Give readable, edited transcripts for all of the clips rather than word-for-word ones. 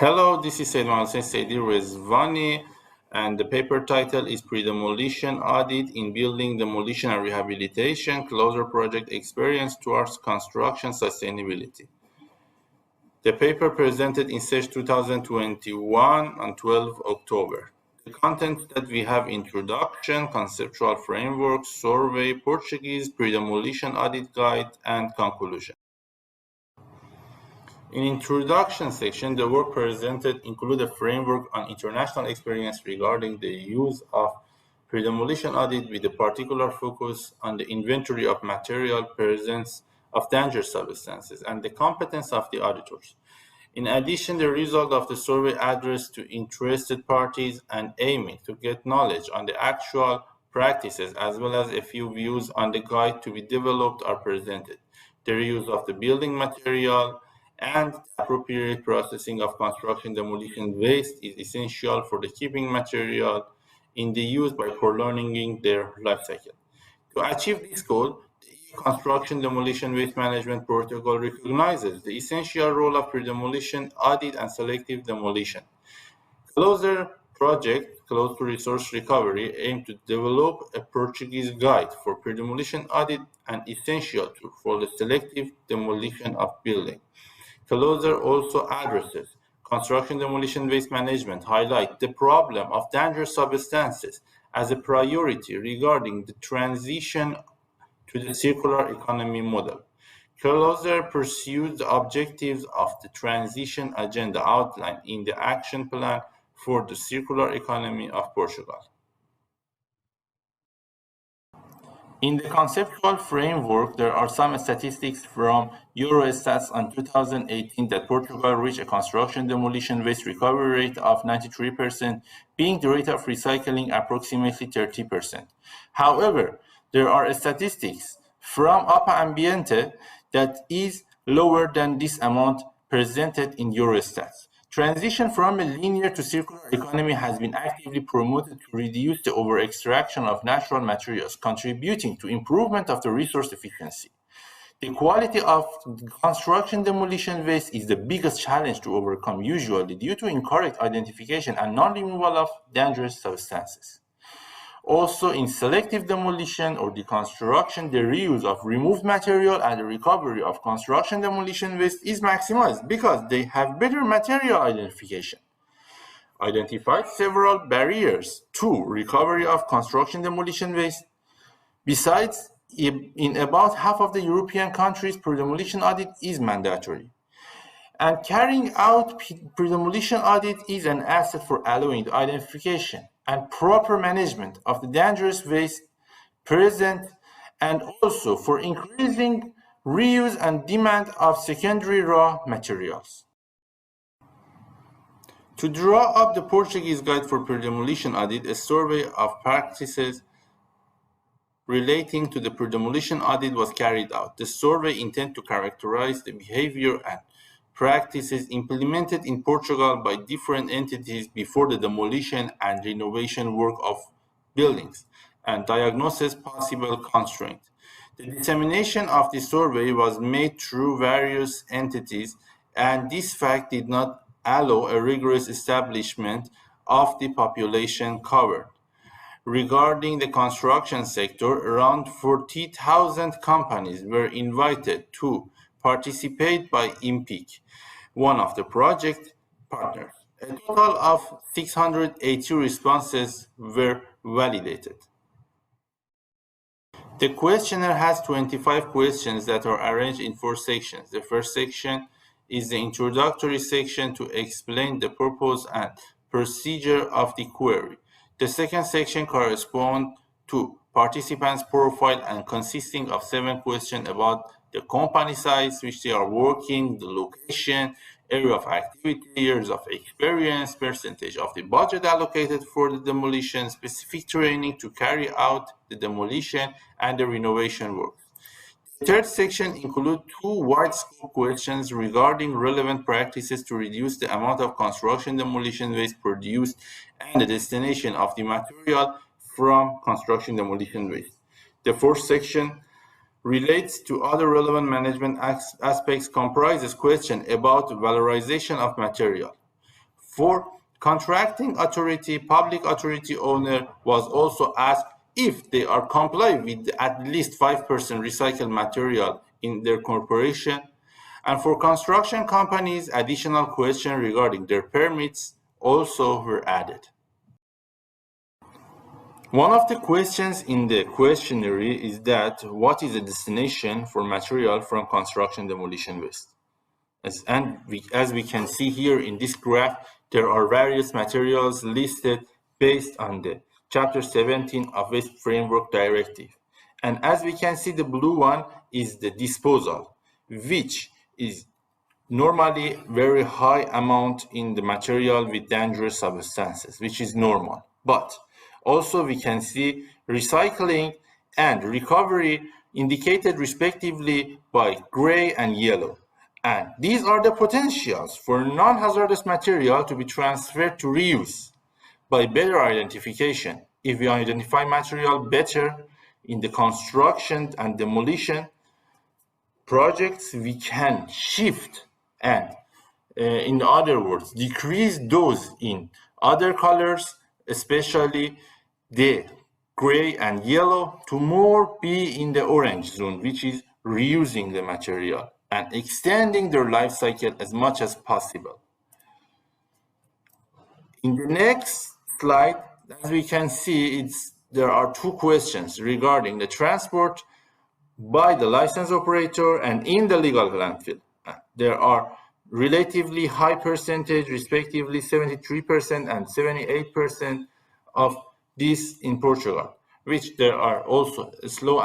Hello, this is Saidi Rezvani, and the paper title is Pre-Demolition Audit in Building Demolition and Rehabilitation, Closer Project Experience Towards Construction Sustainability. The paper presented in CEES 2021 on 12 October. The content that we have: introduction, conceptual framework, survey, Portuguese, pre-demolition audit guide, and conclusion. In introduction section, the work presented include a framework on international experience regarding the use of pre-demolition audit with a particular focus on the inventory of material presence of dangerous substances and the competence of the auditors. In addition, the result of the survey addressed to interested parties and aiming to get knowledge on the actual practices as well as a few views on the guide to be developed are presented. The reuse of the building material and appropriate processing of construction demolition waste is essential for the keeping material in the use by prolonging their life cycle. To achieve this goal, the EU Construction Demolition Waste Management Protocol recognizes the essential role of pre-demolition audit and selective demolition. Closer project, Close to Resource Recovery, aimed to develop a Portuguese guide for pre-demolition audit and essential tool for the selective demolition of buildings. Closer also addresses construction demolition waste management, highlight the problem of dangerous substances as a priority regarding the transition to the circular economy model. Closer pursues the objectives of the transition agenda outlined in the action plan for the circular economy of Portugal. In the conceptual framework, there are some statistics from Eurostat on 2018 that Portugal reached a construction demolition waste recovery rate of 93%, being the rate of recycling approximately 30%. However, there are statistics from APA Ambiente that is lower than this amount presented in Eurostat. Transition from a linear to circular economy has been actively promoted to reduce the over-extraction of natural materials, contributing to improvement of the resource efficiency. The quality of construction demolition waste is the biggest challenge to overcome, usually due to incorrect identification and non-removal of dangerous substances. Also, in selective demolition or deconstruction, the reuse of removed material and the recovery of construction demolition waste is maximized because they have better material identification. Identified several barriers to recovery of construction demolition waste. Besides, in about half of the European countries, pre-demolition audit is mandatory. And carrying out pre-demolition audit is an asset for allowing the identification and proper management of the dangerous waste present, and also for increasing reuse and demand of secondary raw materials. To draw up the Portuguese guide for pre-demolition audit, a survey of practices relating to the pre-demolition audit was carried out. The survey intended to characterize the behavior and practices implemented in Portugal by different entities before the demolition and renovation work of buildings and diagnose possible constraints. The dissemination of the survey was made through various entities, and this fact did not allow a rigorous establishment of the population covered. Regarding the construction sector, around 40,000 companies were invited to participate by IMPIC, one of the project partners. A total of 680 responses were validated. The questionnaire has 25 questions that are arranged in 4 sections. The first section is the introductory section to explain the purpose and procedure of the query. The second section corresponds to participants' profile and consisting of 7 questions about the company size which they are working, the location, area of activity, years of experience, percentage of the budget allocated for the demolition, specific training to carry out the demolition and the renovation work. The third section includes 2 wide-scope questions regarding relevant practices to reduce the amount of construction demolition waste produced and the destination of the material from construction demolition waste. The fourth section relates to other relevant management aspects, comprises questions about valorization of material. For contracting authority, public authority owner was also asked if they are compliant with at least 5% recycled material in their corporation. And for construction companies, additional questions regarding their permits also were added. One of the questions in the questionnaire is that what is the destination for material from construction demolition waste? As we can see here in this graph, there are various materials listed based on the Chapter 17 of Waste Framework Directive. And as we can see, the blue one is the disposal, which is normally very high amount in the material with dangerous substances, which is normal. But also we can see recycling and recovery indicated respectively by gray and yellow. And these are the potentials for non-hazardous material to be transferred to reuse by better identification. If we identify material better in the construction and demolition projects, we can shift and, in other words, decrease those in other colors, especially the gray and yellow, to more be in the orange zone, which is reusing the material and extending their life cycle as much as possible. In the next slide, as we can see, there are two questions regarding the transport by the license operator and in the legal landfill. There are relatively high percentage, respectively 73% and 78% of this in Portugal, which there are also a small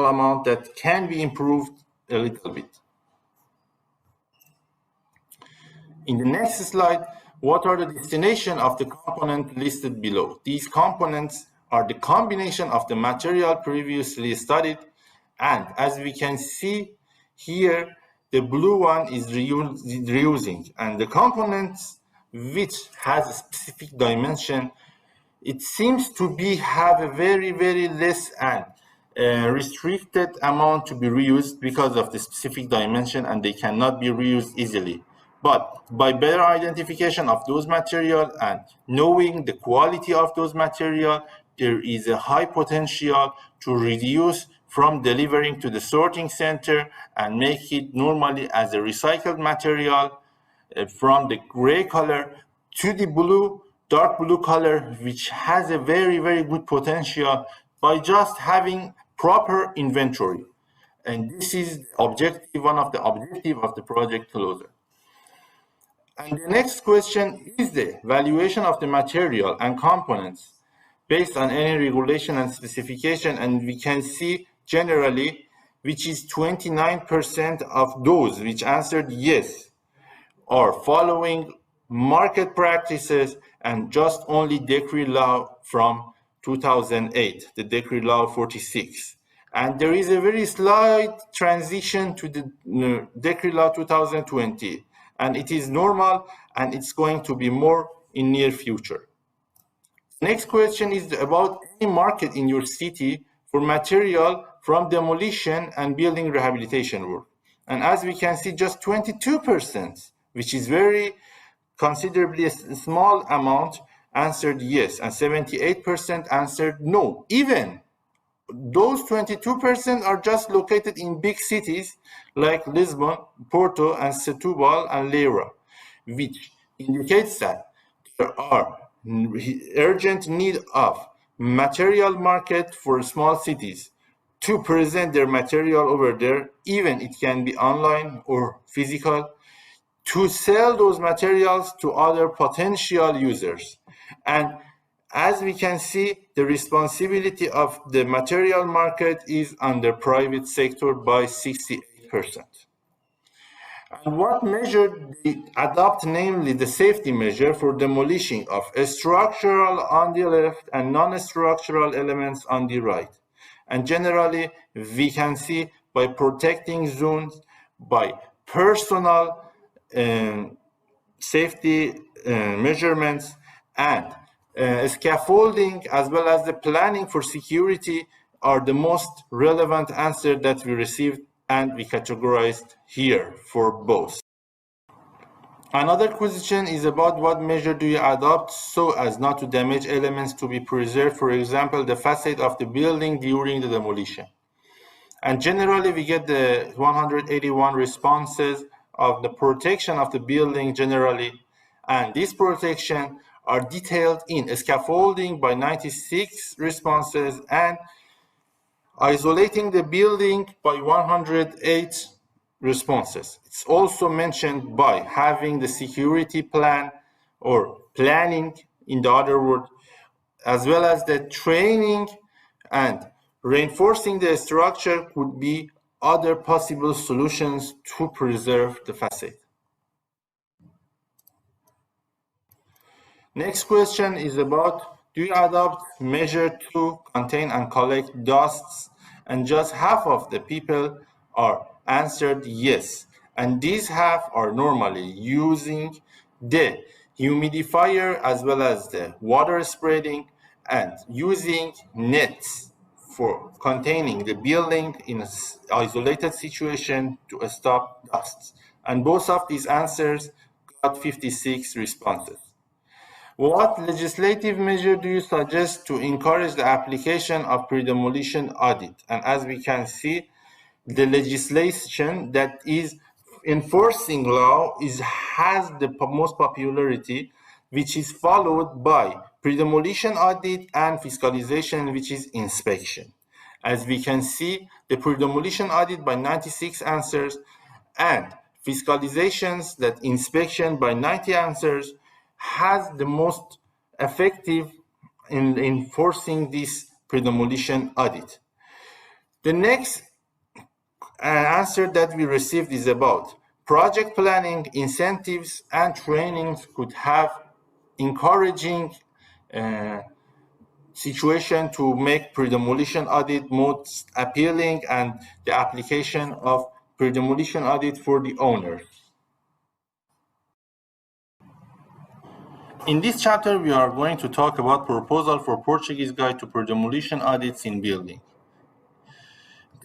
amount that can be improved a little bit. In the next slide, what are the destination of the component listed below? These components are the combination of the material previously studied, and as we can see here, the blue one is reusing, and the components which has a specific dimension, it seems to have a very, very less and restricted amount to be reused because of the specific dimension, and they cannot be reused easily. But by better identification of those material and knowing the quality of those material, there is a high potential to reduce from delivering to the sorting center and make it normally as a recycled material from the gray color to the blue, dark blue color, which has a very, very good potential by just having proper inventory. And this is objective, one of the objectives of the project closer. And the next question is the valuation of the material and components based on any regulation and specification. And we can see generally, which is 29% of those which answered yes are following market practices and just only Decree Law from 2008, the Decree Law 46. And there is a very slight transition to the Decree Law 2020. And it is normal, and it's going to be more in near future. Next question is about any market in your city for material from demolition and building rehabilitation work. And as we can see, just 22%, which is very considerably a small amount, answered yes, and 78% answered no. Even those 22% are just located in big cities like Lisbon, Porto, and Setúbal and Leira, which indicates that there are urgent need of material market for small cities to present their material over there, even it can be online or physical, to sell those materials to other potential users. And as we can see, the responsibility of the material market is under private sector by 68%. And what measure they adopt, namely the safety measure for demolishing of structural on the left and non-structural elements on the right. And generally, we can see by protecting zones, by personal safety measurements, and scaffolding, as well as the planning for security, are the most relevant answer that we received, and we categorized here for both. Another question is about what measure do you adopt so as not to damage elements to be preserved, for example, the facade of the building during the demolition. And generally, we get the 181 responses of the protection of the building generally. And these protection are detailed in scaffolding by 96 responses and isolating the building by 108 responses. It's also mentioned by having the security plan or planning, in the other word, as well as the training and reinforcing the structure could be other possible solutions to preserve the facade. Next question is about, do you adopt measure to contain and collect dusts? And just half of the people are answered yes. And these half are normally using the humidifier as well as the water spreading and using nets for containing the building in an isolated situation to stop dusts. And both of these answers got 56 responses. What legislative measure do you suggest to encourage the application of pre-demolition audit? And as we can see, the legislation that is enforcing law has the most popularity, which is followed by pre-demolition audit and fiscalization, which is inspection. As we can see, the pre-demolition audit by 96 answers and fiscalizations, that inspection by 90 answers, has the most effective in enforcing this pre-demolition audit. The next answer that we received is about project planning, incentives, and trainings could have encouraging situation to make pre-demolition audit most appealing and the application of pre-demolition audit for the owners. In this chapter, we are going to talk about proposal for Portuguese guide to pre-demolition audits in building.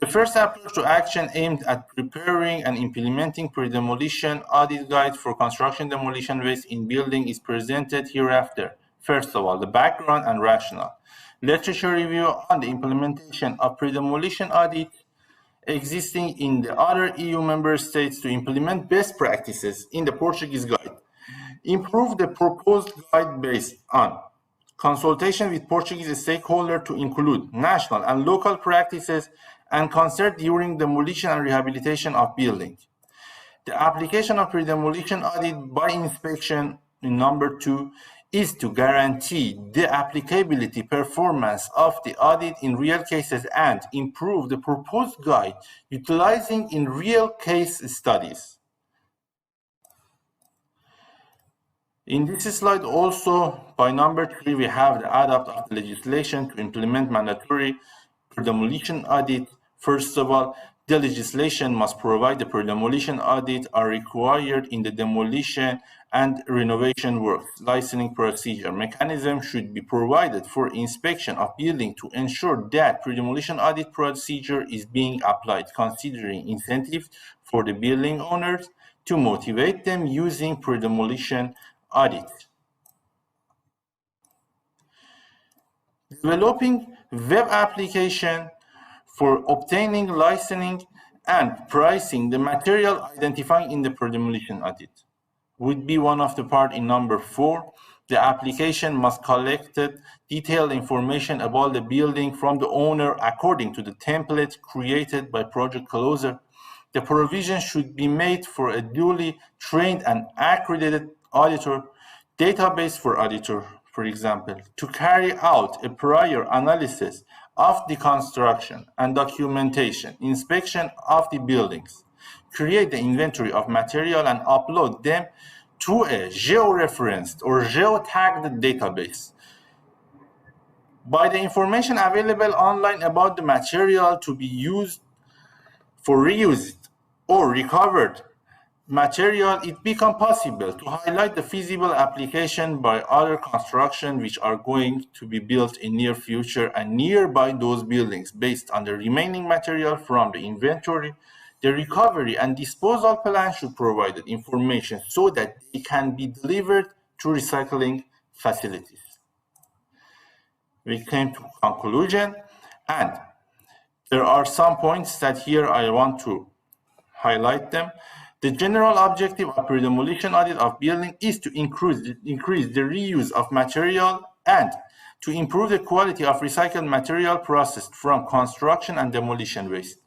The first approach to action aimed at preparing and implementing pre-demolition audit guide for construction demolition waste in building is presented hereafter. First of all, the background and rationale. Literature review on the implementation of pre-demolition audit existing in the other EU member states to implement best practices in the Portuguese guide. Improve the proposed guide based on consultation with Portuguese stakeholders to include national and local practices and concert during demolition and rehabilitation of buildings. The application of pre-demolition audit by inspection in number 2 is to guarantee the applicability performance of the audit in real cases and improve the proposed guide utilizing in real case studies. In this slide also, by number 3, we have the adopt of the legislation to implement mandatory pre-demolition audit. First of all, the legislation must provide the pre-demolition audit are required in the demolition and renovation work. Licensing procedure mechanism should be provided for inspection of building to ensure that pre-demolition audit procedure is being applied, considering incentives for the building owners to motivate them using pre-demolition audit. Developing web application for obtaining licensing and pricing the material identifying in the pre-demolition audit would be one of the part in number 4. The application must collect detailed information about the building from the owner according to the template created by project closer. The provision should be made for a duly trained and accredited auditor, database for auditor, for example, to carry out a prior analysis of the construction and documentation, inspection of the buildings, create the inventory of material and upload them to a geo-referenced or geo-tagged database. By the information available online about the material to be used for reused or recovered material, it becomes possible to highlight the feasible application by other construction which are going to be built in near future and nearby those buildings based on the remaining material from the inventory The recovery and disposal plan should provide information so that they can be delivered to recycling facilities. We came to conclusion, and there are some points that here I want to highlight them. The general objective of pre-demolition audit of building is to increase the reuse of material and to improve the quality of recycled material processed from construction and demolition waste.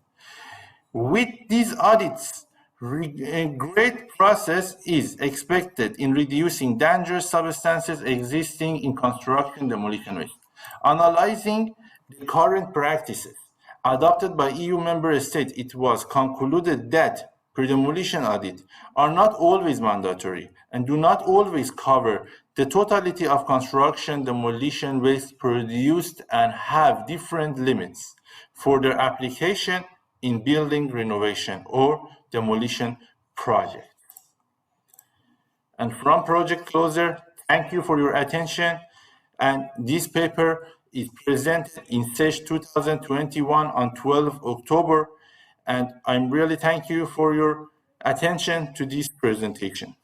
With these audits, a great process is expected in reducing dangerous substances existing in construction demolition waste. Analyzing the current practices adopted by EU member states, it was concluded that pre-demolition audits are not always mandatory and do not always cover the totality of construction demolition waste produced and have different limits for their application in building renovation or demolition projects. And from Project Closer, thank you for your attention. And this paper is presented in SESH 2021 on 12 October. And I'm really thank you for your attention to this presentation.